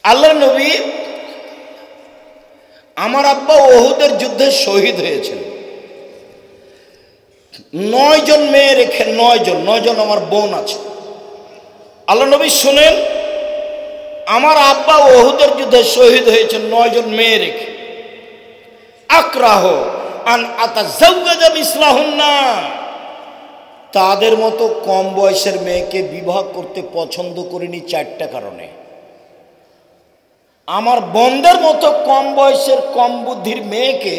আল্লাহ নবী আমার আব্বা ওহুদের যুদ্ধে শহীদ হয়েছিল। 9 জন মেয়ে রেখে 9 জন আমার বোন আছে। আল্লাহ নবী শুনেন, আমার আব্বা ওহুদের যুদ্ধে শহীদ হয়েছে 9 জন মেয়ে রেখে। আক্রাহ আন আতাজাওয়াজা মিসলাহুন্না, তাদের মতো কম বয়সের মেয়েকে বিবাহ করতে পছন্দ করিনি 4টা কারণে। আমার বোনদের মতো কম বয়সের কম বুদ্ধির মেয়েকে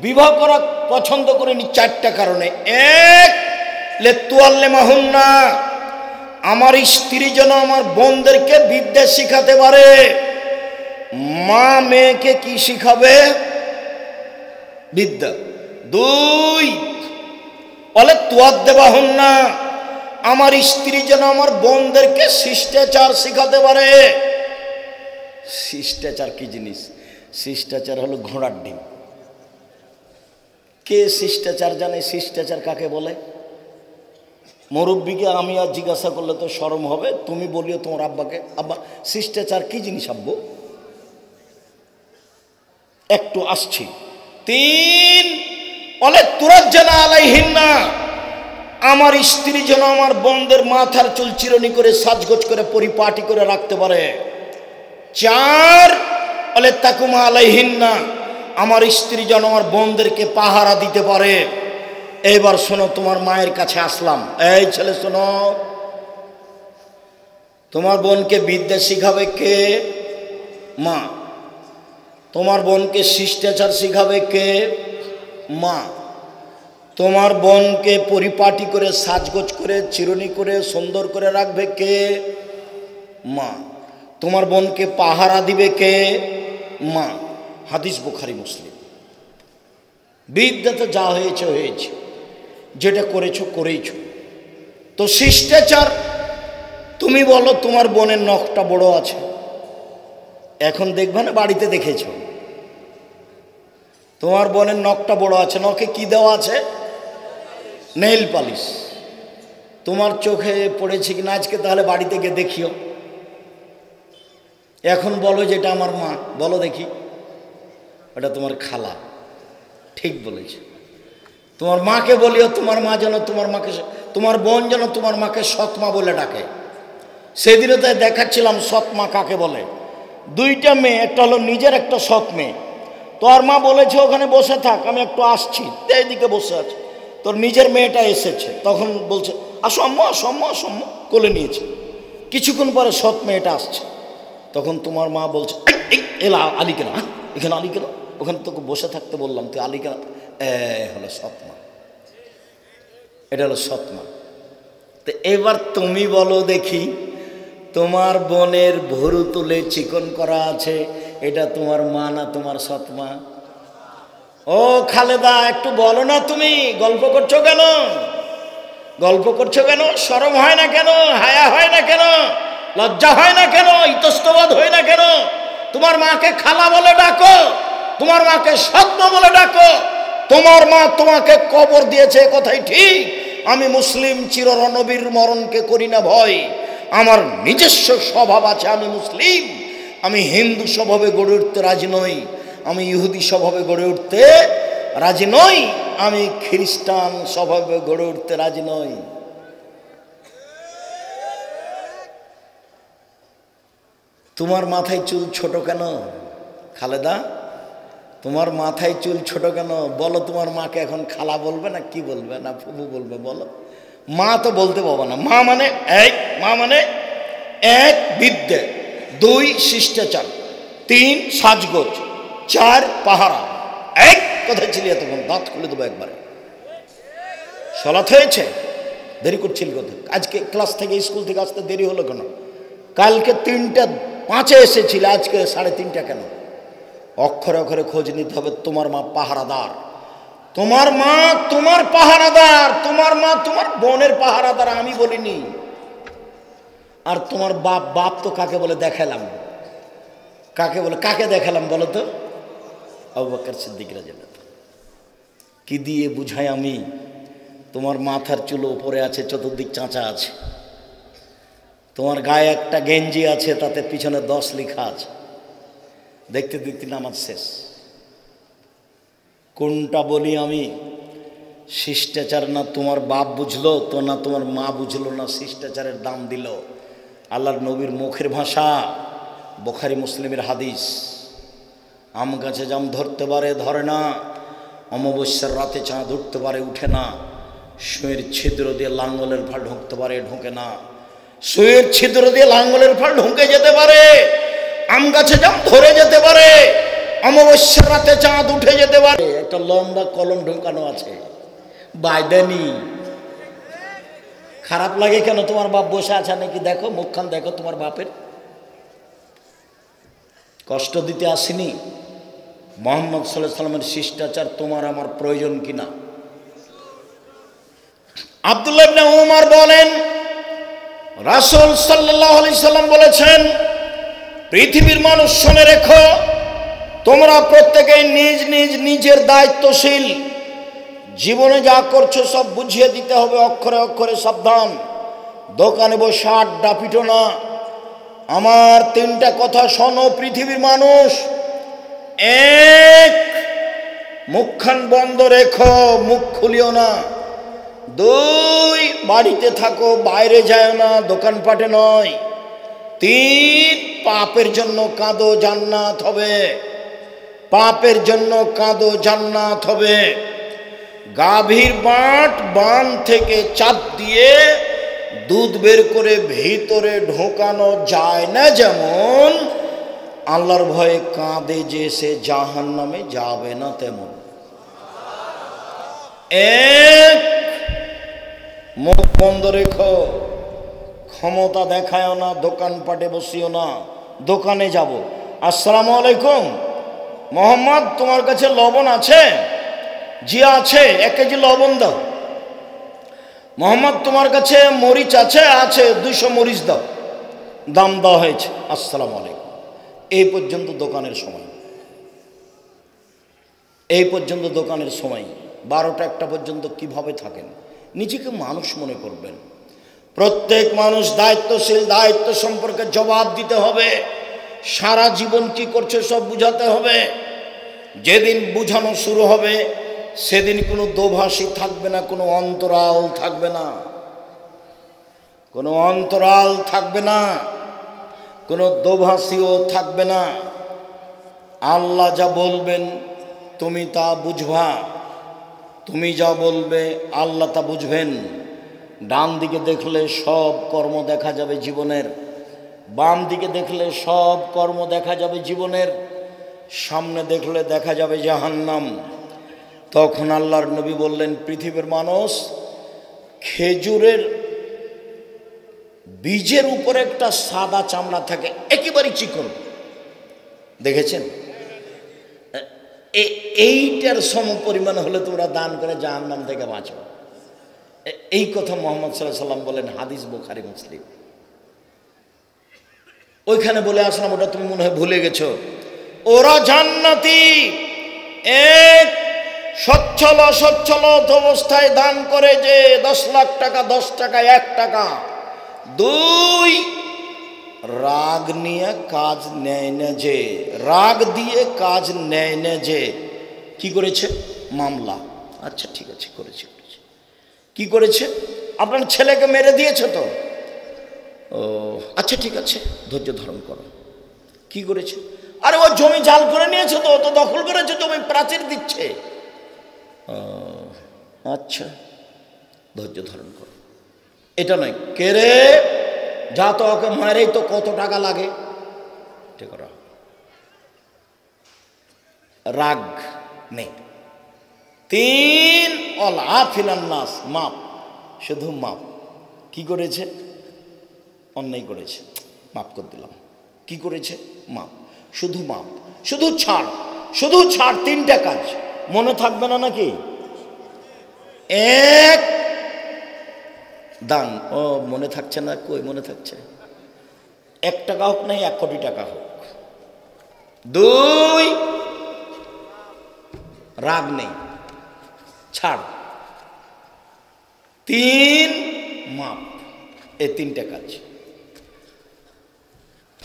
বিবাহ করা পছন্দ করিনি 4টা কারণে। এক, লেতুয়াল্লেমাহুন্না, আমার স্ত্রী যেন আমার বোনদেরকে বিদ্যা শিখাতে পারে। মা মেয়েকে কি শিখাবে? বিদ্যা। 2, বলে তুয়াদ্দেবাহুন্না, আমার স্ত্রী যেন আমার বোনদেরকে শিষ্টাচার শিখাতে পারে। শিষ্টাচার কি জিনিস? শিষ্টাচার হলো ঘোড়ার ডিম। কে শিষ্টাচার জানে? শিষ্টাচার কাকে বলে? মুরব্বীকে আমি আর জিজ্ঞাসা করলে তো শরম হবে, তুমি বলিও তোমার আব্বাকে, আব্বা শিষ্টাচার কি জিনিস আব্বু? একটু আসছি। 3, বলে তুরাজ্জানা আলাইহিন্না, আমার স্ত্রী যেন আমার বোনদের মাথার চুল চিরুনি করে সাজগোজ করে পরিপাটি করে রাখতে পারে। 4, বলে তাকুমা আলাইহিন্না, আমার স্ত্রী যেন আমার বোনদেরকে পাহারা দিতে পারে। এবার শোনো, তোমার মায়ের কাছে আসলাম। এই ছেলে শোনো, তোমার বোনকে বিদ্যা শিখাবে কে? মা। তোমার বোনকে শিষ্টাচার শিখাবে কে? মা। তোমার বোনকে পরিপাটি করে সাজগোজ করে চিরুনি করে সুন্দর করে রাখবে কে? মা। তোমার বোনকে পাহারা দিবে কে? মা। হাদিস বুখারী মুসলিম। বিদ্যা তো যা হয়েছে হয়েছে, যেটা করেছো করেইছো। তো শিষ্টাচার, তুমি বলো তোমার বোনের নখটা বড় আছে, এখন দেখবে না, বাড়িতে দেখেছো তোমার বোনের নখটা বড় আছে, নখে কি দেওয়া আছে? Nail polish. তোমার চোখে পড়েছে কিনা আজকে? তাহলে বাড়িতে গিয়ে দেখিও। এখন বলো যেটা আমার মা, বলো দেখি। ওটা তোমার খালা। ঠিক বলেছে। তোমার মাকে বলিও, তোমার মা যেন তোমার মাকে, তোমার বোন যেন তোমার মাকে সৎ মা বলে ডাকে। সেদিনও তাই দেখাচ্ছিলাম সৎ মা কাকে বলে। 2টা মেয়ে, একটা হলো নিজের, একটা সৎ মেয়ে। তোর মা বলেছে ওখানে বসে থাক, আমি একটু আসছি, এইদিকে বসে আছে। তোর নিজের মেয়েটা এসেছে, তখন বলছে আসো আম্মা, আসো আম্মা, আসো আম্মা, কোলে নিয়েছে। কিছুক্ষণ পরে সৎ মেয়েটা আসছে, তখন তোমার মা বলছে এলা আলী কেনা, এখানে আলী কেনা, ওখানে তোকে বসে থাকতে বললাম, তুই আলী কেনা। হলো সৎ মা। এটা হলো সৎ মা। তো এবার তুমি বলো দেখি, তোমার বোনের ভরু তুলে চিকন করা আছে, এটা তোমার মা না তোমার সৎ মা? ও খালেদা, একটু বলো না, তুমি গল্প করছো কেন? গল্প করছো কেন? শরম হয় না কেন? হায়া হয় না কেন? লজ্জা হয় না কেন? ইতস্তবোধ হয় না কেন? তোমার মাকে খালা বলে ডাকো, তোমার মাকে সৎ মা বলে ডাকো। তোমার মা তোমাকে কবর দিয়েছে, কথাই ঠিক। আমি মুসলিম, চিরনবীর মরণকে করি না ভয়। আমার নিজস্ব স্বভাব আছে, আমি মুসলিম। আমি হিন্দু স্বভাবে গড়ে উঠতে রাজি নই, আমি ইহুদি স্বভাবে গড়ে উঠতে রাজি নই, আমি খ্রিস্টান স্বভাবে গড়ে উঠতে রাজি নই। তোমার মাথায় চুল ছোট কেন খালেদা? তোমার মাথায় চুল ছোট কেন? বলো, তোমার মাকে এখন খালা বলবে না কি বলবে, না ফুফু বলবে? বলো। মা তো বলতে পারবো না। মা মানে মা মানে 1 বিদ্যা, 2 শিষ্টাচার, 3 সাজগোজ, 4 পাহারা। কোথায় ছিলি এতক্ষণ? দাঁত খুলে দেবো একবারে। সলাৎ হয়েছে? দেরি করছিল কোথায়? আজকে ক্লাস থেকে, স্কুল থেকে আসতে দেরি হলো কেন? কালকে 3টা 5-এ এসেছিল, আজকে 3:30 কেন? অক্ষরে অক্ষরে খোঁজ নিতে হবে। তোমার মা পাহারাদার, তোমার মা তোমার পাহারাদার, তোমার মা তোমার বোনের পাহারাদার, আমি বলিনি। আর তোমার বাপ, বাপ তো কাকে বলে দেখালাম? কাকে বলে, কাকে দেখালাম বলো তো? আবু বকর সিদ্দিক রাদিয়াল্লাহু আনহু। কি দিয়ে বুঝাই আমি? তোমার মাথার চুল উপরে আছে, চতুর্দিক চাঁচা আছে। তোমার গায়ে একটা গেঞ্জি আছে, তাতে পিছনে 10 লেখা আছে, দেখতে দেখতে নামাজ শেষ। কোনটা বলি আমি? শিষ্টাচার না তোমার বাপ বুঝলো তো, না তোমার মা বুঝলো, না শিষ্টাচারের দাম দিল। আল্লাহর নবীর মুখের ভাষা, বুখারী মুসলিমের হাদিস। আম গাছে জাম ধরতে পারে, ধরে না। অমাবস্যার রাতে চাঁদ উঠতে পারে, উঠে না। সুঁয়ের ছিদ্র দিয়ে লাঙ্গলের ফাল ঢুকতে পারে, ঢোকে না। সুঁয়ের ছিদ্র দিয়ে লাঙ্গলের ফাল ঢুকে যেতে পারে, আম গাছে জাম ধরে যেতে পারে, অমাবস্যার রাতে চাঁদ উঠে যেতে পারে। একটা লম্বা কলম ঢুকানো আছে, বাইদেনি। খারাপ লাগে কেন? তোমার বাপ বসে আছে নাকি? দেখো মুখখান দেখো তোমার বাপের। কষ্ট দিতে আসিনি। মুহাম্মদ সাল্লাল্লাহু আলাইহি সাল্লামের শিষ্টাচার তোমার আমার প্রয়োজন কিনা? আব্দুল্লাহ ইবনে উমর বলেন, রাসূল সাল্লাল্লাহু আলাইহি সাল্লাম বলেছেন, পৃথিবীর মানুষ শুনে রেখো, তোমরা প্রত্যেকেই নিজ নিজ নিজের দায়িত্বশীল। জীবনে যা করছো সব বুঝিয়ে দিতে হবে, অক্ষরে অক্ষরে সাবধান। দোকানে বসে আড্ডা পিটো না। আমার 3টা কথা শোনো পৃথিবীর মানুষ। 1, মুখখান বন্ধ রেখো, মুখ খুলিও না। 2, বাড়িতে থাকো, বাইরে যায় না, দোকানপাটে নয়। 3, পাপের জন্য কাঁদো, জান্নাত হবে। পাপের জন্য কাঁদো, জান্নাত হবে। গাভীর বান থেকে চাপ দিয়ে দুধ বের করে ভিতরে ঢোকানো যায় না, যেমন আল্লাহর ভয়ে কাঁদে যে সে জাহান্নামে যাবে না, তেমন। 1, মুখ বন্ধ রেখো, ক্ষমতা দেখায় না, দোকানপাটে বসিও না। দোকানে যাব, আসসালামু আলাইকুম মোহাম্মদ, তোমার কাছে লবণ আছে? জি আছে, 1 কেজি লবণ দাও। মোহাম্মদ, তোমার কাছে মরিচ আছে? আছে, 200 মরিচ দাও। দাম দেওয়া হয়েছে, আসসালামু আলাইকুম। এই পর্যন্ত দোকানের সময়, এই পর্যন্ত দোকানের সময়। 12টা 1টা পর্যন্ত কিভাবে থাকেন? নিজেকে মানুষ মনে করবেন। প্রত্যেক মানুষ দায়িত্বশীল, দায়িত্ব সম্পর্কে জবাব দিতে হবে। সারা জীবন কি করছে সব বুঝাতে হবে। যেদিন বুঝানো শুরু হবে সেদিন কোনো দোভাষী থাকবে না, কোনো অন্তরাল থাকবে না, কোনো অন্তরাল থাকবে না, কোনো দোভাষীও থাকবে না। আল্লাহ যা বলবেন তুমি তা বুঝবা, তুমি যা বলবে আল্লাহ তা বুঝবেন। ডান দিকে দেখলে সব কর্ম দেখা যাবে জীবনের, বাম দিকে দেখলে সব কর্ম দেখা যাবে জীবনের, সামনে দেখলে দেখা যাবে জাহান্নাম। তখন আল্লাহর নবী বললেন, পৃথিবীর মানুষ, খেজুরের বীজের উপরে একটা সাদা চামড়া থাকে, একেবারে চিকন, দেখেছেন? এইটার সম পরিমাণ হলে তোমরা দান করে জাহান্নাম থেকে বাঁচো। এই কথা মুহাম্মদ সাল্লাল্লাহু আলাইহি সাল্লাম বলেন, হাদিস বুখারী মুসলিম। ওইখানে বলে আসলাম, ওটা তুমি মনে হয় ভুলে গেছো। ওরা জান্নাতি। 1, সচ্ছল অসচ্ছল অবস্থায় দান করে যে 10 লাখ টাকা, 10 টাকা 1 টাকা। 2, রাগ নিয়ে কাজ নেয় না যে, রাগ দিয়ে কাজ নেয় না যে। কি করেছে? মামলা। আচ্ছা ঠিক আছে, করেছে। কি করেছে? আপনার ছেলেকে মেরে দিয়েছে তো? ও আচ্ছা ঠিক আছে, ধৈর্য ধারণ করো। কি করেছে? আরে ও জমি জাল করে নিয়েছে তো, তো দখল করেছে, জমি প্রাচীর দিচ্ছে। আচ্ছা, ধৈর্য ধারণ করো। এটা নয়, কে রে, যা তো ওকে মারেই তো কত টাকা লাগে, ঠিক করা। রাগ নেই। 3, অল আফিনান নাস, মাপ, শুধু মাপ। কি করেছে? অন্যায় করেছে, মাপ করে দিলাম। কি করেছে? মাপ, শুধু মাপ, শুধু ছাড়, শুধু ছাড়। 3টা কাজ মনে থাকবে না নাকি? 1, দান। ও মনে থাকছে না, কই মনে থাকছে? 1 টাকা হোক নাই 1 কোটি টাকা হোক। 2, রাগ নেই, ছাড়। 3, মাপ। এই 3টা কাজ।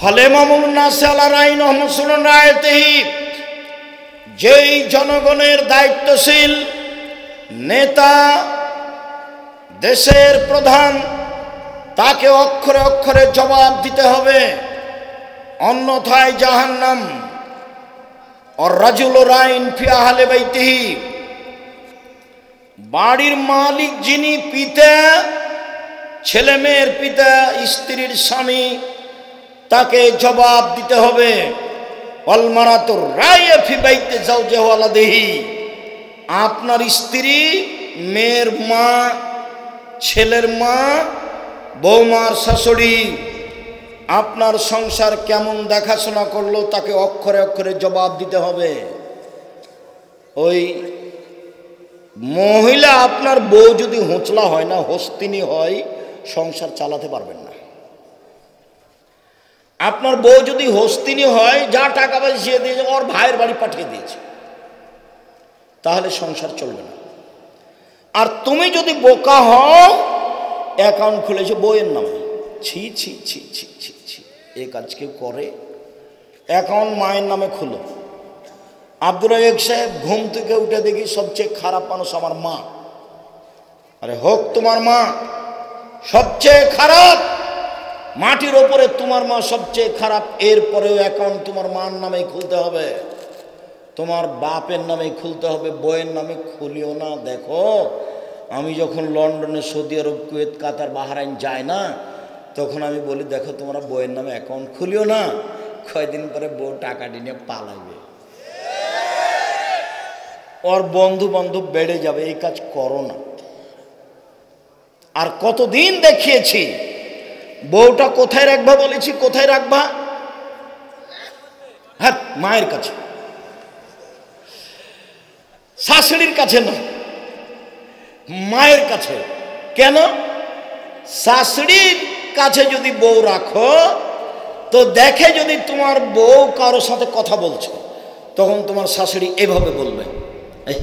ফলে মামুন নাস আলা রাইন মুসলমান রায়তেহি, যেই জনগণের দায়িত্বশীল নেতা, দেশের প্রধান, তাকে অক্ষরে অক্ষরে জবাব দিতে হবে, অন্যথায় জাহান্নাম। আর রাজুল রাইন ফি আহলে বাইতিহি, বাড়ির মালিক যিনি, পিতা, ছেলে মেয়ের পিতা, স্ত্রীর স্বামী, তাকে জবাব দিতে হবে। ওয়াল মারাতু রাইয়া ফি বাইতি যাওজিহা ওয়ালাদিহি, আপনার স্ত্রী, মেয়ের মা, ছেলের মা, বৌমার শাশুড়ি আপনার সংসার কেমন দেখাশোনা করলো তাকে অক্ষরে অক্ষরে জবাব দিতে হবে। ওই মহিলা, আপনার বউ যদি হোঁচলা হয় না, হস্তিনী হয়, সংসার চালাতে পারবেন না। আপনার বউ যদি হস্তিনী হয়, যা টাকা পয়সা দিয়েছে ওর ভাইয়ের বাড়ি পাঠিয়ে দিয়েছে, তাহলে সংসার চলবে না। আর তুমি যদি বোকা হও, অ্যাকাউন্ট খুলেছো বইয়ের নামে, ছি ছি ছি ছি ছি ছি, এ কাজ কেউ করে? অ্যাকাউন্ট মায়ের নামে খুলো। আব্দুর রাজ্জাক সাহেব, ঘুম থেকে উঠে দেখি সবচেয়ে খারাপ মানুষ আমার মা। আরে হোক তোমার মা সবচেয়ে খারাপ, মাটির ওপরে তোমার মা সবচেয়ে খারাপ, এরপরেও অ্যাকাউন্ট তোমার মার নামেই খুলতে হবে, তোমার বাপের নামেই খুলতে হবে, বইয়ের নামে খুলিও না। দেখো, আমি যখন লন্ডনে, সৌদি আরব, কুয়েত, কাতার, বাহরাইন যাই না, তখন আমি বলি দেখো তোমরা বইয়ের নামে অ্যাকাউন্ট খুলিও না, কয়দিন পরে বউ টাকা নিয়ে পালাইবে, ওর বন্ধু বান্ধব বেড়ে যাবে, এই কাজ করো না। আর কতদিন দেখিয়েছি, বউটা কোথায় রাখবা বলেছি, কোথায় রাখবা? হ্যাঁ, মায়ের কাছে, শাশুড়ির কাছে না, মায়ের কাছে। কেন? শাশুড়ির কাছে যদি বউ রাখো, তো দেখে যদি তোমার বউ কারোর সাথে কথা বলছে, তখন তোমার শাশুড়ি এভাবে বলবে, এই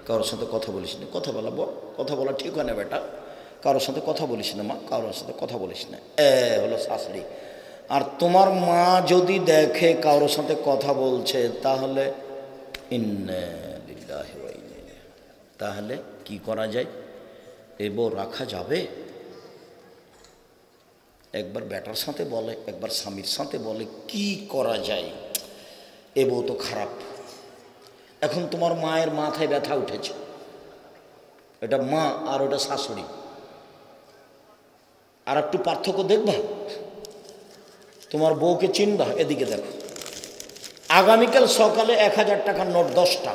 কারোর সাথে কথা বলিস না, কথা বলা বল, কথা বলা ঠিক হয় না বেটা, কারোর সাথে কথা বলিস না মা, কারোর সাথে কথা বলিস না, হলো শাশুড়ি। আর তোমার মা যদি দেখে কারোর সাথে কথা বলছে, তাহলে ইন্না লিল্লাহি ওয়া ইন্না ইলাইহি, তাহলে কি করা যায়? এ বউ রাখা যাবে? একবার বেটার সাথে বলে, একবার স্বামীর সাথে বলে, কি করা যায়? এ বউ তো খারাপ। এখন তোমার মায়ের মাথায় ব্যথা উঠেছে, এটা মা আর ওটা শাশুড়ি, আর একটু পার্থক্য দেখবা, তোমার বউকে চিনবা। এদিকে দেখো, আগামীকাল সকালে 1000 টাকার নোট 10টা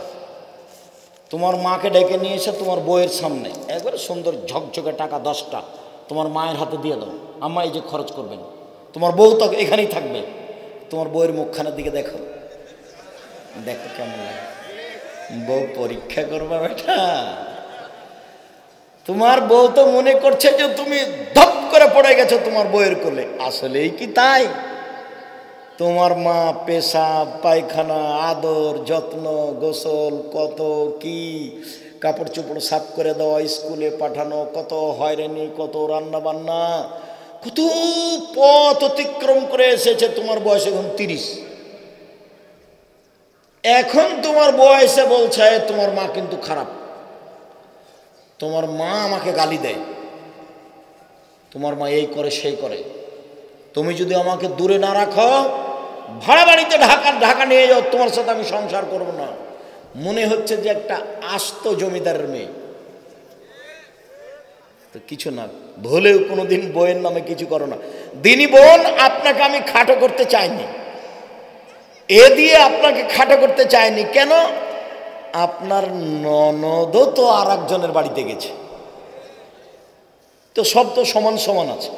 তোমার মাকে ডেকে নিয়ে এসে তোমার বউয়ের সামনে একবারে সুন্দর ঝকঝকে টাকা 10টা তোমার মায়ের হাতে দিয়ে দাও, আম্মা এই যে খরচ করবেন। তোমার বউ তো এখানেই থাকবে, তোমার বউয়ের মুখখানার দিকে দেখো, দেখো কেমন লাগে। বউ পরীক্ষা করবা বেটা, তোমার বউ তো মনে করছে যে তুমি ধপ করে পড়ে গেছো তোমার বউয়ের কোলে, আসলেই কি তাই? তোমার মা পেশাব, পায়খানা, আদর, যত্ন, গোসল, কত কি, কাপড় চোপড় সাফ করে দেওয়া, স্কুলে পাঠানো, কত হয়রানি, কত রান্না বান্না, কত পথ অতিক্রম করে এসেছে। তোমার বয়স এখন 30, এখন তোমার বয়সে বলছে তোমার মা কিন্তু খারাপ, তোমার মা আমাকে গালি দেয়, তোমার মা এই করে সেই করে, তুমি যদি আমাকে দূরে না রাখো, ভাড়া বাড়িতে ঢাকা নিয়ে যাও, তোমার সাথে আমি সংসার করব না। মনে হচ্ছে যে একটা আস্ত জমিদারের মেয়ে। তো কিছু না, ভুলেও কোনোদিন বইয়ের নামে কিছু করো না। দিনী বোন, আপনাকে আমি খাটো করতে চাইনি, এ দিয়ে আপনাকে খাটো করতে চাইনি। কেন? আপনার ননদও তো আর একজনের বাড়িতে গেছে, তো সব তো সমান সমান আছে।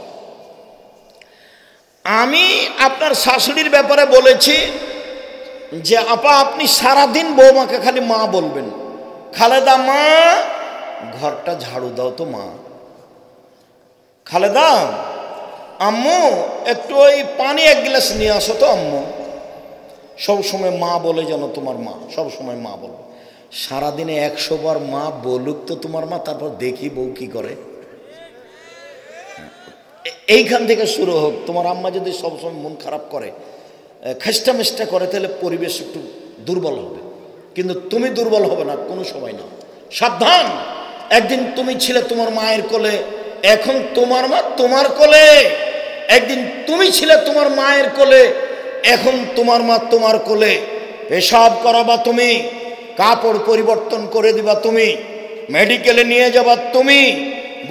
আমি আপনার শাশুড়ির ব্যাপারে বলেছি যে আপা, আপনি সারাদিন বৌমাকে খালি মা বলবেন, খালেদা মা ঘরটা ঝাড়ু দাও তো মা, খালেদা আম্মু একটু ওই পানি 1 গ্লাস নিয়ে আসো তো আম্মু। সবসময় মা বলে যেন তোমার মা, সবসময় মা বলবে। সারাদিনে 100 বার মা বলুক তো তোমার মা, তারপর দেখি বউ কি করে। এইখান থেকে শুরু হোক। তোমার আম্মা যদি সবসময় মন খারাপ করে, খেষ্টা মেষ্টা করে, তাহলে পরিবেশ একটু দুর্বল হবে, কিন্তু তুমি দুর্বল হবে না কোনো সময় না। সাবধান, একদিন তুমি ছিলে তোমার মায়ের কোলে, এখন তোমার মা তোমার কোলে। একদিন তুমি ছিলে তোমার মায়ের কোলে, এখন তোমার মা তোমার কোলে। পেশাব করাবা তুমি, কাপড় পরিবর্তন করে দিবা তুমি, মেডিকেলে নিয়ে যাবা তুমি,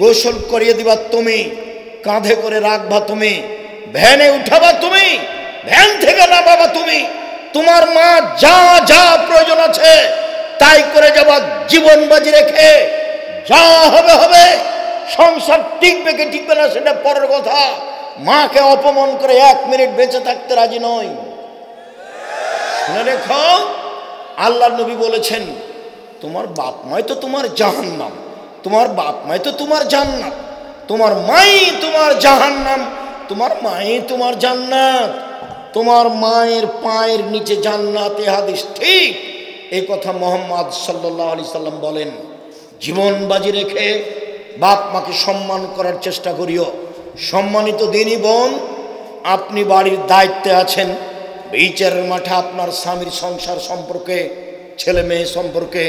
গোসল করিয়ে দিবা তুমি, কাঁধে করে রাখবা তুমি, ভ্যানে উঠাবা তুমি, ভ্যান থেকে নামাবা তুমি। তোমার মা যা যা প্রয়োজন আছে তাই করে যাবা, জীবন বাজি রেখে। যা হবে হবে, সংসার টিকবে কি টিকবে না সেটা পরের কথা। মাকে অপমান করে 1 মিনিট বেঁচে থাকতে রাজি নয়। শুনে রেখো, আল্লাহর নবী বলেছেন, তোমার বাপ মাই তো তোমার জাহান্নাম, তোমার বাপ মাই তো তোমার জান্নাত, তোমার মাই তোমার জাহান্নাম, তোমার মাই তোমার জান্নাত, তোমার মায়ের পায়ের নিচে জান্নাত। এ হাদিস ঠিক, এই কথা মুহাম্মদ সাল্লাল্লাহু আলাইহি সাল্লাম বলেন। জীবন বাজি রেখে বাপ মাকে সম্মান করার চেষ্টা করিও। সম্মানিত দিনী বোন, আপনি বাড়ির দায়িত্বে আছেন, বিচারের মাঠে আপনার স্বামীর সংসার সম্পর্কে, ছেলে মেয়ে সম্পর্কে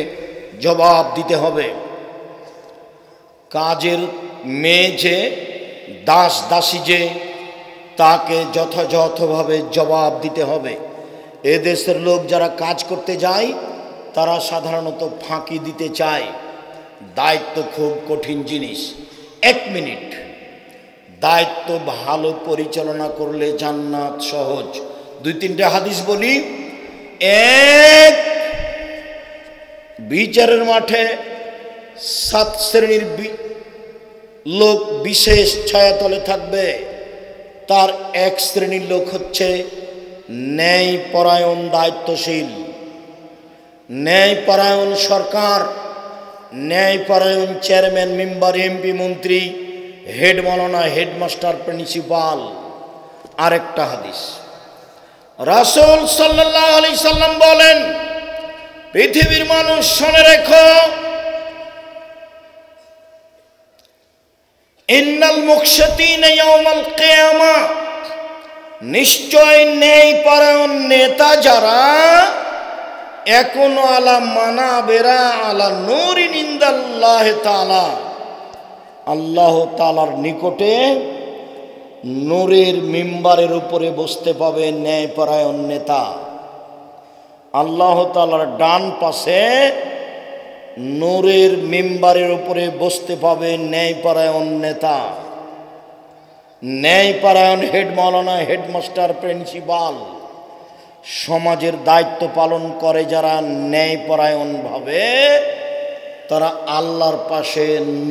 জবাব দিতে হবে। কাজের মেয়ে যে, দাস দাসী যে, তাকে যথাযথভাবে জবাব দিতে হবে। এদেশের লোক যারা কাজ করতে যায় তারা সাধারণত ফাঁকি দিতে চায়। দায়িত্ব খুব কঠিন জিনিস। 1 মিনিট, দায়িত্ব ভালো পরিচালনা করলে জান্নাত সহজ। 2-3টা হাদিস বলি। 1, বিচারের মাঠে 7 শ্রেণীর লোক বিশেষ ছায়াতলে থাকবে। তার 1 শ্রেণীর লোক হচ্ছে ন্যায়পরায়ণ দায়িত্বশীল, ন্যায়পরায়ণ সরকার, ন্যায়পরায়ণ চেয়ারম্যান, মেম্বার, এমপি, মন্ত্রী, হেড মাওলানা, হেডমাস্টার, প্রিন্সিপাল। আরেকটা হাদিস, রাসূল সাল্লাল্লাহু আলাইহি সাল্লাম বলেন, পৃথিবীর মানুষ শুনে রেখো, ইন্নাল মুকশিতিনা ইয়াউমাল কিয়ামা, নিশ্চয় ন্যায়পরায়ণ নেতা যারা, একুনু আলা মানাবেরা আলা নূরিন ইনদাল্লাহি তাআলা, আল্লাহ তাআলার নিকটে নূরের মিম্বারের উপরে বসতে পাবে ন্যায়পরায়ণ নেতা। আল্লাহ তাআলার ডান পাশে নূরের মিম্বারের উপরে বসতে পাবে ন্যায়পরায়ণ নেতা, ন্যায়পরায়ণ হেড মাওলানা, হেডমাস্টার, প্রিন্সিপাল। সমাজের দায়িত্ব পালন করে যারা ন্যায়পরায়ণভাবে, তারা আল্লাহর পাশে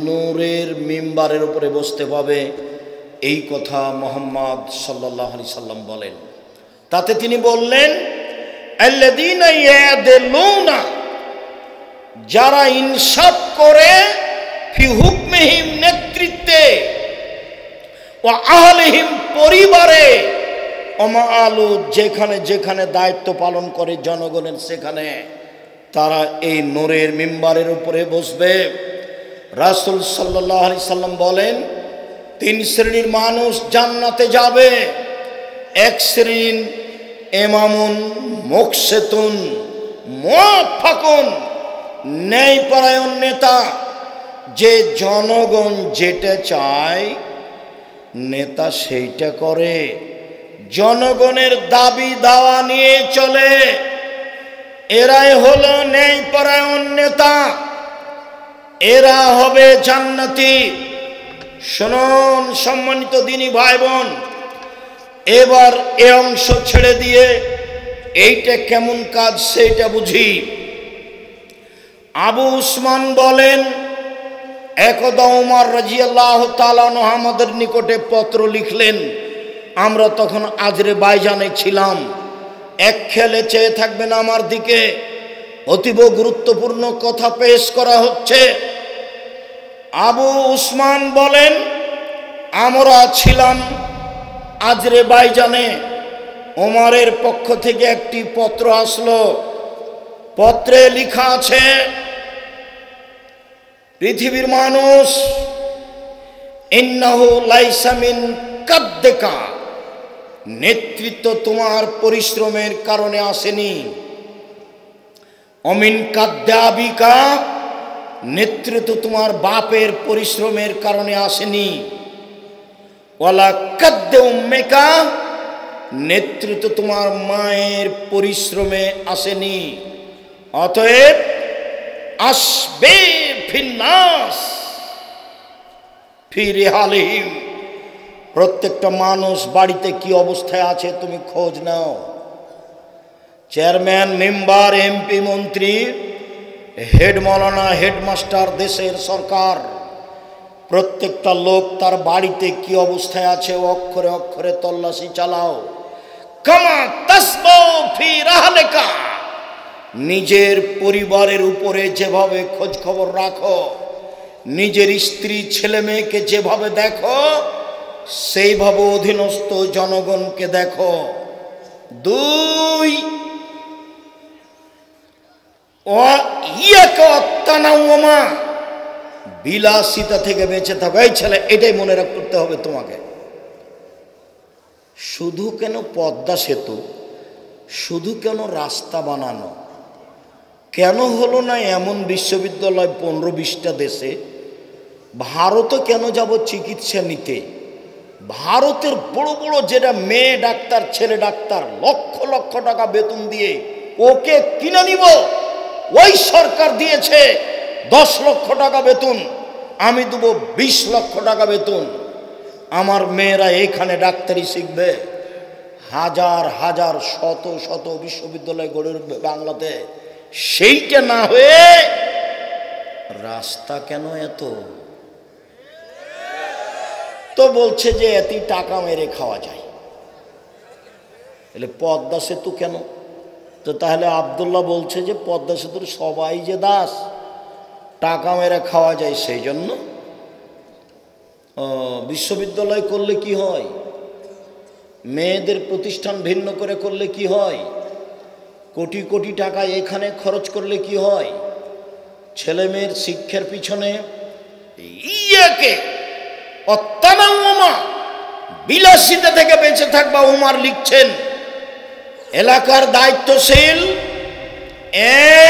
নূরের মিম্বারের উপরে বসতে পাবে। এই কথা মুহাম্মদ সাল্লাল্লাহু আলাইহি সাল্লাম বলেন। তাতে তিনি বললেন, আল্লাযীনা ইয়াদলুনা, যারা ইনসাফ করে, ফি হুকমিহিম, নেতৃত্বে, ওয়া আহলিহিম, পরিবারে, ওমা আলু, যেখানে যেখানে দায়িত্ব পালন করে জনগণের, সেখানে তারা এই নূরের মিম্বারের উপরে বসবে। রাসূল সাল্লাল্লাহু আলাইহি সাল্লাম বলেন, 3 শ্রেণীর মানুষ জান্নাতে যাবে। 1 শ্রেণীর ইমামুন মুকসিতুন মুওয়াফাকুন, ন্যায়পরায়ণ নেতা, যে জনগণ যেটা চায় নেতা সেইটা করে, জনগণের দাবি দাওয়া নিয়ে চলে। এরাই হলো ন্যায়পরায়ণ নেতা, এরা হবে জান্নাতি। শুনুন সম্মানিত দিনী ভাই বোন, এবার এ অংশ ছেড়ে দিয়ে এইটা কেমন কাজ সেইটা বুঝি। আবু উসমান বলেন, একদা ওমর রাদিয়াল্লাহু তাআলা আনহু আমাদের নিকটে পত্র লিখলেন। আমরা তখন আজেরবাইজানে ছিলাম। এক খেলে চেয়ে থাকবেন আমার দিকে, অতীব গুরুত্বপূর্ণ কথা পেশ করা হচ্ছে। আবু উসমান বলেন, আমরা ছিলাম আজেরবাইজানে, ওমরের পক্ষ থেকে একটি পত্র আসলো। পত্রে লেখা আছে, পৃথিবীর মানুষ, ইন্নাহু লাইসা মিন কাদ্দিকা, নেতৃত্ব তোমার পরিশ্রমের কারণে আসেনি। অমিন কাদ্দাবিকা, নেতৃত্ব তোমার বাপের পরিশ্রমের কারণে আসেনি। ওয়ালা কাদ্দে উম্মিকা, নেতৃত্ব তোমার মায়ের পরিশ্রমে আসেনি। অতএব আসবে ফিন্নাস ফি রিহালিহিম, প্রত্যেকটা মানুষ বাড়িতে কি অবস্থায় আছে তুমি খোঁজ নাও। চেয়ারম্যান, মেম্বার, এমপি, মন্ত্রী, হেড মাওলানা, হেডমাস্টার, দেশের সরকার, প্রত্যেকটা লোক তার বাড়িতে কি অবস্থায় আছে অক্ষরে অক্ষরে তল্লাশি চালাও। কামা তাসবাউ ফি রাহলিকা, নিজের পরিবারের উপরে যেভাবে খোঁজ খবর রাখো, নিজের স্ত্রী ছেলে মেয়েকে যেভাবে দেখো, সেইভাবে অধীনস্থ জনগণকে দেখো। 2, বিলাসিতা থেকে বেঁচে থাকো। এই ছেলে, এটাই মনে করতে হবে তোমাকে। শুধু কেন পদ্মা সেতু, শুধু কেন রাস্তা বানানো, কেন হলো না এমন বিশ্ববিদ্যালয় 15-20টা দেশে? ভারতে কেন যাব চিকিৎসা নিতে? ভারতের বড় বড় যেটা মেয়ে ডাক্তার, ছেলে ডাক্তার, লক্ষ লক্ষ টাকা বেতন দিয়ে ওকে কিনে নিব। ওই সরকার দিয়েছে 10 লক্ষ টাকা বেতন, আমি দেবো 20 লক্ষ টাকা বেতন। আমার মেয়েরা এখানে ডাক্তারি শিখবে। হাজার হাজার শত শত বিশ্ববিদ্যালয় গড়ে উঠবে বাংলাতে। সেইটা না হয়ে রাস্তা কেন এত? তো বলছে যে এতই টাকা মেরে খাওয়া যায়। তাহলে পদ্মা সেতু কেন? তো তাহলে আব্দুল্লাহ বলছে যে পদ্মা সেতুর সবাই যে দাস, টাকা মেরে খাওয়া যায় সেই জন্য। বিশ্ববিদ্যালয় করলে কি হয়? মেয়েদের প্রতিষ্ঠান ভিন্ন করে করলে কি হয়? কোটি কোটি টাকা এখানে খরচ করলে কি হয়? ছেলে মেয়ের শিক্ষার পিছনে বিলাসিতা থেকে বেঁচে থাকবা। উমার লিখছেন, এলাকার দায়িত্বশীল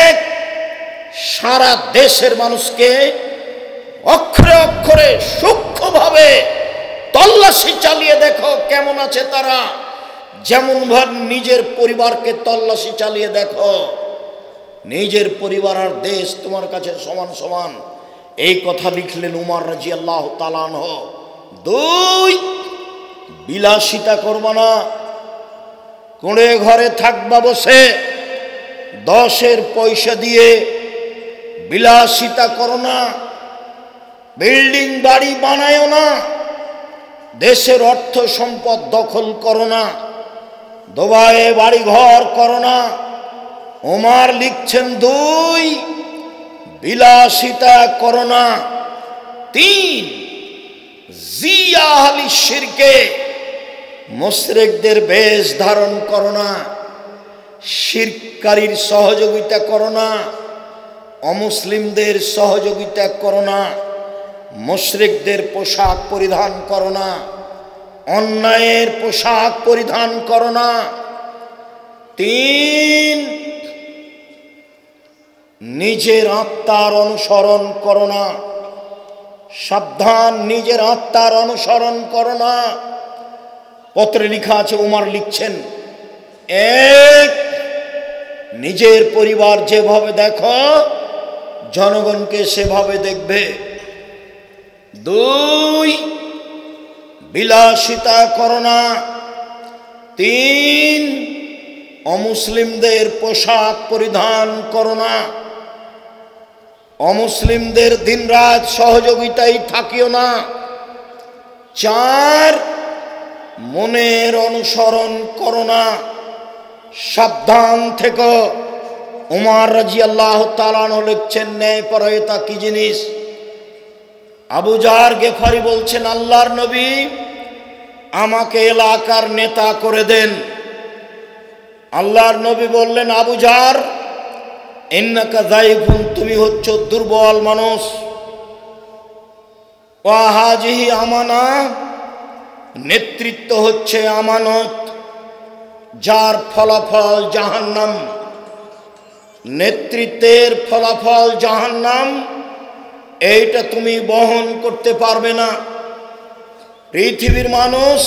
এক সারা দেশের মানুষকে অক্ষরে অক্ষরে সূক্ষ্মভাবে তল্লাশি চালিয়ে দেখো কেমন আছে তারা। যেমন ভাবে নিজের পরিবারকে তল্লাশি চালিয়ে দেখো। নিজের পরিবার আর দেশ তোমার কাছে সমান সমান। এই কথা লিখলেন উমর রাদিয়াল্লাহু তাআলা আনহু। 2, বিলাসিতা করবা না। কোণে ঘরে থাকবা বসে, 10-এর পয়সা দিয়ে বিলাসিতা করো না। বিল্ডিং বাড়ি বানায়ও না। দেশের অর্থ সম্পদ দখল করো না। দুবাইয়ে বাড়ি ঘর করো না। ওমর লিখছেন 2, বিলাসিতা করো না। 3, জিয়া আহলি শিরকে, মুশরিকদের বেশ ধারণ করো না। শিরকারীর সহযোগিতা করো না। অমুসলিমদের সহযোগিতা করো না। মুশরিকদের পোশাক পরিধান করো না। অন্যায়ের পোশাক পরিধান করো না। 3, নিজের আত্মার অনুসরণ করো না। সাবধান, নিজের আত্মার অনুসরণ করো না। পত্রে লেখা আছে, উমর লিখছেন, 1, নিজের পরিবার যেভাবে দেখো জনগণকে সেভাবে দেখবে। 2, বিলাসিতা করো না। 3, অমুসলিমদের পোশাক পরিধান করো না। অমুসলিমদের দিনরাত সহযোগিতায় থাকিও না। 4, মনের অনুসরণ করো না। সাবধান থেকো। উমর রাদিয়াল্লাহু তাআলা আনহু লিখছেন, ন্যায়পরায়ণতা কি জিনিস? আবু জার গেফারি বলছেন, আল্লাহর নবী আমাকে এলাকার নেতা করে দেন। আল্লাহর নবী বললেন, আবু জার ইন্নাকা যায়িফুন, তুমি হচ্ছ দুর্বল মানুষ। ওয়াহাজিহি আমানা, নেতৃত্ব হচ্ছে আমানত, যার ফলাফল জাহান্নাম। নেতৃত্বের ফলাফল জাহান্নাম, এইটা তুমি বহন করতে পারবে না। পৃথিবীর মানুষ,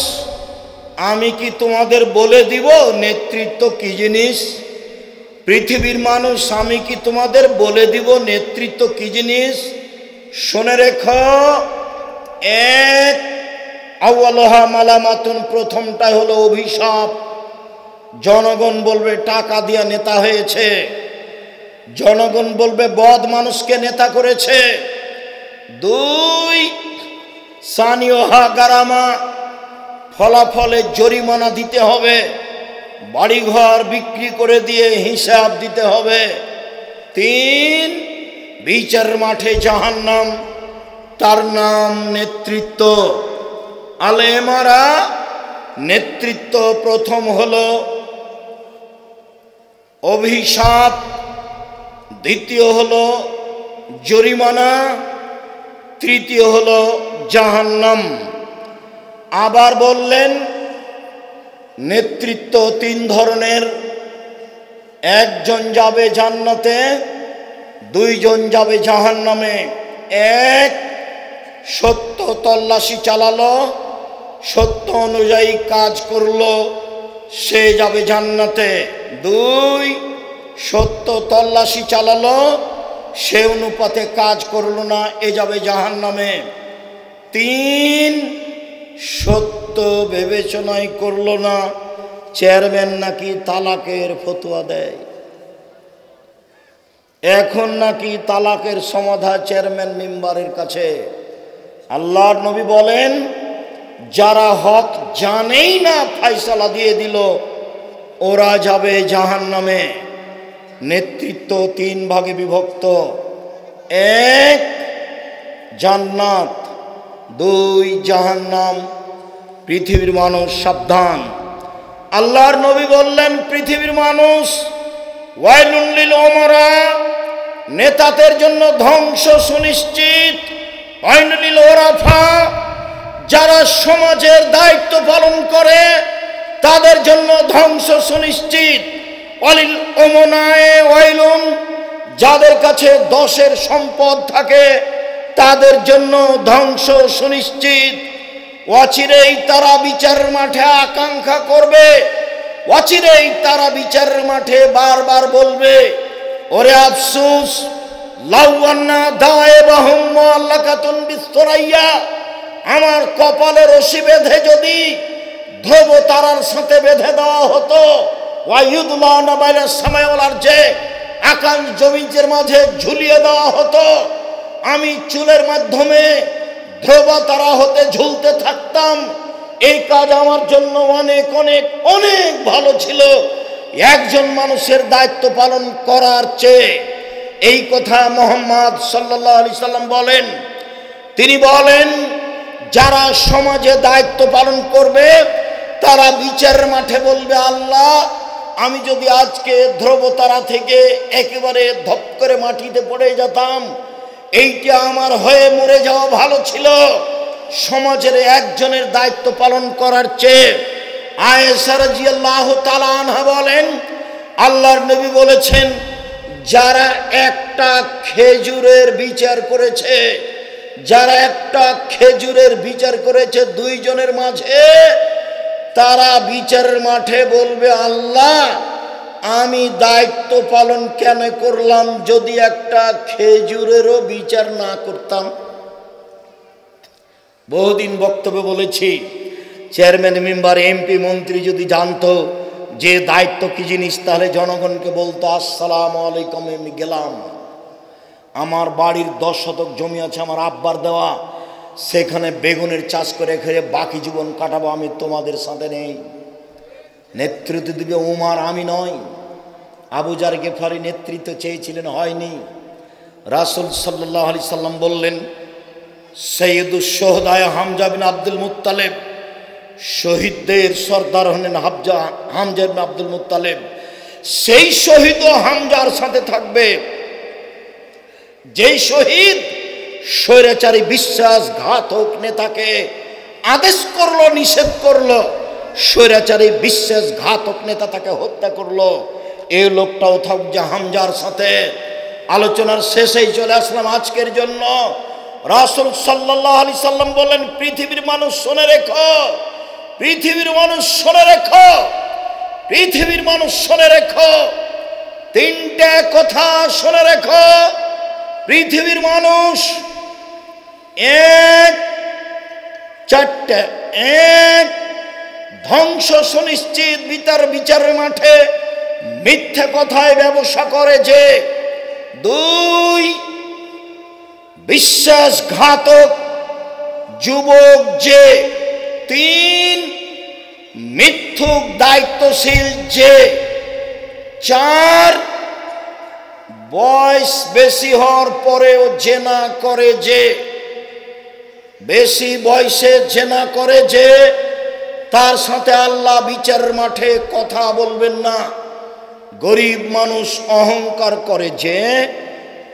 আমি কি তোমাদের বলে দিব নেতৃত্ব কি জিনিস? পৃথিবীর মানুষ, আমি কি তোমাদের বলে দিব নেতৃত্ব কি জিনিস? শুনে রেখো, এক আউয়ালুহা মালামাতুন, প্রথমটাই হলো অভিশাপ। জনগণ বলবে টাকা দিয়া নেতা হয়েছে, জনগণ বলবে বদ মানুষকে নেতা করেছে। দুই সানিওহা গারামা, ফলাফলে জরিমানা দিতে হবে, বাড়িঘর বিক্রি করে দিয়ে হিসাব দিতে হবে। তিন বিচার মাঠে জাহান্নাম, তার নাম নেতৃত্ব। আলেমারা, নেতৃত্ব প্রথম হলো অভিশাপ, দ্বিতীয় হলো জরিমানা, তৃতীয় হলো জাহান্নাম। আবার বললেন নেতৃত্ব তিন ধরনের, একজন যাবে জান্নাতে, দুইজন যাবে জাহান্নামে। এক, সত্য তল্লাশি চালালো, সত্য অনুযায়ী কাজ করলো, সে যাবে জান্নাতে। দুই, সত্য তল্লাশি চালালো, সে অনুপাতে কাজ করলো না, এ যাবে জাহান্নামে। তিন, সত্য বিবেচনাই করলো না, চেয়ারম্যান নাকি তালাকের ফতোয়া দেয়, এখন নাকি তালাকের সমাধান চেয়ারম্যান মেম্বারের কাছে। আল্লাহর নবী বলেন, যারা হক জানেই না ফয়সালা দিয়ে দিল, ওরা যাবে জাহান্নামে। নেতৃত্ব তিন ভাগে বিভক্ত, এক জান্নাত, দুই জাহান্নাম। পৃথিবীর মানুষ সাবধান। আল্লাহর নবী বললেন, পৃথিবীর মানুষ, ওয়াইলুন লিল উমারা, নেতাদের জন্য ধ্বংস সুনিশ্চিত। ওয়াইলুন লিল ওরাফা, যারা সমাজের দায়িত্ব পালন করে তাদের জন্য ধ্বংস সুনিশ্চিত। ওয়ালিল উমনায়ে ওয়াইলুন, যাদের কাছে 10-এর সম্পদ থাকে তাদের জন্য ধ্বংস সুনিশ্চিত। অচিরেই তারা বিচারের মাঠে আকাঙ্ক্ষা করবে, অচিরেই তারা বিচারের মাঠে বারবার বলবে, ওরে আফসোস, লাউয়ান্না দায়েবাহুম মুআল্লাকাতুন বিসরাইয়া, আমার কপালে রশি বেঁধে যদি ধ্রুব তারার সাথে বেঁধে দেওয়া হতো, ওয়ায়ুদলানা বাইনাস সামাই ওয়াল আরজে, আকাশ জমিনের মাঝে ঝুলিয়ে দেওয়া হতো, আমি চুলের মাধ্যমে ধ্রুব তারা হতে ঝুলতে থাকতাম। এই কাজ আমার জন্য অনেক অনেক অনেক ভালো ছিল একজন মানুষের দায়িত্ব পালন করার চেয়ে। এই কথা মুহাম্মদ সাল্লাল্লাহু আলাইহি সাল্লাম বলেন। তিনি বলেন, যারা সমাজে দায়িত্ব পালন করবে তারা বিচারের মাঠে বলবে, আল্লাহ, আমি যদি আজকে ধ্রুবতারা থেকে একেবারে ধপ করে মাটিতে পড়ে যেতাম, এইটা আমার হয়ে মরে যাওয়া ভালো ছিল সমাজের একজনের দায়িত্ব পালন করার চেয়ে। আয়েশা রাদিয়াল্লাহু তাআলা আনহা বলেন, আল্লাহর নবী বলেছেন, যারা একটা খেজুরের বিচার করেছে, যারা একটা খেজুরের বিচার করেছে দুইজনের মাঝে, তারা বিচারের মাঠে বলবে, আল্লাহ, আমি দায়িত্ব পালন কেন করলাম যদি একটা খেজুরেরও বিচার না করতাম। বহুদিন বক্তব্য বলেছি, চেয়ারম্যান মেম্বার এমপি মন্ত্রী যদি জানতো যে দায়িত্ব কি জিনিস, তাহলে জনগণকে বলতো, আসসালামু আলাইকুম, আমি গেলাম, আমার বাড়ির 10 শতক জমি আছে আমার আব্বার দেওয়া, সেখানে বেগুনের চাষ করে খেয়ে বাকি জীবন কাটাবো, আমি তোমাদের সাথে নেই। নেতৃত্ব দিবে উমার, আমি নয়। আবু জার গেফারি নেতৃত্ব চেয়েছিলেন, হয়নি। রাসূল সাল্লাল্লাহু আলাইহি সাল্লাম বললেন, সৈয়দুশ শুহাদা হামজা বিন আব্দুল মুত্তালিব, শহীদদের সর্দার হলেন হামজা বিন আব্দুল মুত্তালিব, সেই শহীদও হামজার সাথে থাকবে। যেই শহীদ স্বৈরাচারী বিশ্বাসঘাতক নেতাকে আদেশ করলো, নিষেধ করলো, স্বৈরাচারী বিশ্বাসঘাতক নেতা তাকে হত্যা করলো। এই লোকটাও থাকছে হামজার সাথে। আলোচনার শেষেই চলে আসলাম আজকের জন্য। রাসূল সাল্লাল্লাহু আলাইহি সাল্লাম বলেন, পৃথিবীর মানুষ শুনে রেখো, পৃথিবীর মানুষ শুনে রেখো, পৃথিবীর মানুষ শুনে রেখো, তিনটে কথা শুনে রেখো পৃথিবীর মানুষ। এক, চারটে। এক, ধ্বংস সুনিশ্চিত বিচারের মাঠে মিথ্যা কথায় ব্যবসা করে যে। দুই, বিশ্বাসঘাতক যুবক যে। তিন, মিথ্যুক দায়িত্বশীল যে। চার, বয়স বেশি হওয়ার পরেও জেনা করে যে। বেশি বয়সে জেনা করে যে, তার সাথে আল্লাহ বিচারের মাঠে কথা বলবেন না। গরিব মানুষ অহংকার করে যে,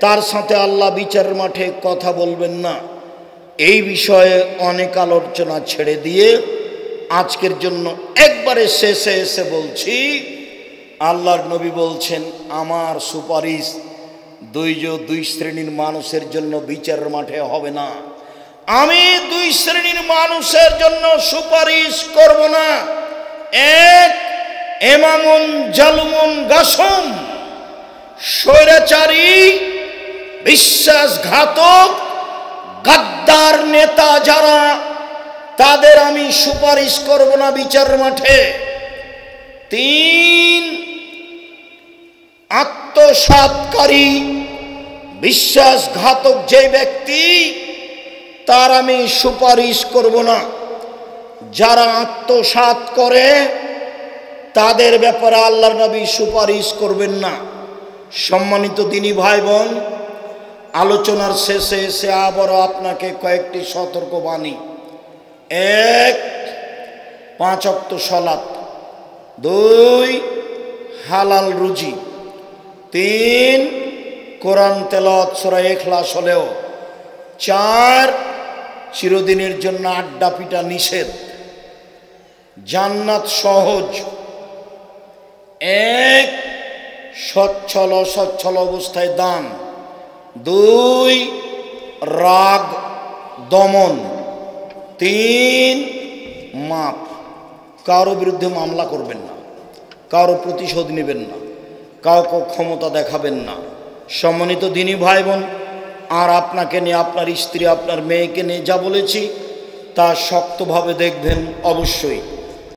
তার সাথে আল্লাহ বিচারের মাঠে কথা বলবেন না। এই বিষয়ে অনেক আলোচনা ছেড়ে দিয়ে আজকের জন্য একবারে শেষে এসে বলছি, আল্লাহর নবী বলছেন, আমার সুপারিশ দুই শ্রেণীর মানুষের জন্য বিচারের মাঠে হবে না। আমি দুই শ্রেণীর মানুষের জন্য সুপারিশ করব না। এক, ইমামুন জালুমুন গাসম, স্বৈরাচারী বিশ্বাসঘাতক গাদ্দার নেতা যারা, তাদের আমি সুপারিশ করব না বিচারের মাঠে। তিন, আত্মসাৎকারী বিশ্বাসঘাতক যে ব্যক্তি, তার আমি সুপারিশ করব না। যারা আত্মসাৎ করে তাদের ব্যাপারে আল্লাহর নবী সুপারিশ করবেন না। সম্মানিত দিনী ভাই বোন, আলোচনার শেষে এসে আবারও আপনাকে কয়েকটি সতর্কবাণী। এক, 5 ওয়াক্ত সালাত। 2, হালাল রুজি। 3, কোরআন তেলাওয়াত সূরা ইখলাস হলেও। 4, চিরদিনের জন্য আড্ডা পিটা নিষেধ। জান্নাত সহজ। 1, সচ্ছল অসচ্ছল অবস্থায় দান। 2, রাগ দমন। 3, মাপ। কারো বিরুদ্ধে মামলা করবেন না, কারো প্রতিশোধ নেবেন না, কাউকে ক্ষমতা দেখাবেন না। সম্মানিত দিনী ভাই বোন, আর আপনাকে নিয়ে, আপনার স্ত্রী, আপনার মেয়েকে নিয়ে যা বলেছি তা শক্তভাবে দেখবেন অবশ্যই।